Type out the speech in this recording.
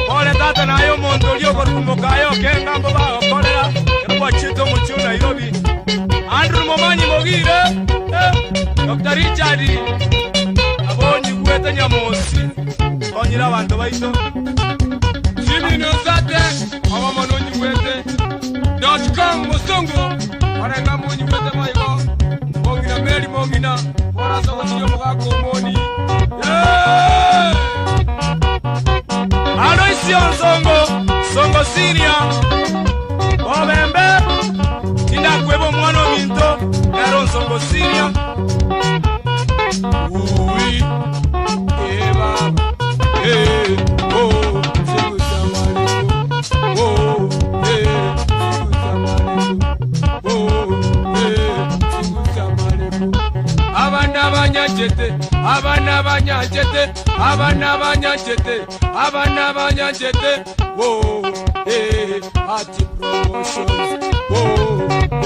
Ole tata na yo mondo lio por kumokayo kenga mboba okolera. Ebo chito muchu Nairobi. manyira abantu baito Jimmy Nozate abamononyi wete .com Musongo Warenga munyi wete maigo Mongina Meri Mongina Warasa wachiyo mwako moni Aloisi Onsongo Songo Syria Obembe Tinda kwebo mwano minto Ero Songo Syria Uwi Eba Oh Sigu Samareko Oh Sigu Samareko Oh Sigu Samareko Abana banyachete Abana banyachete Abana banyachete Abana banyachete Oh Ati promotions Oh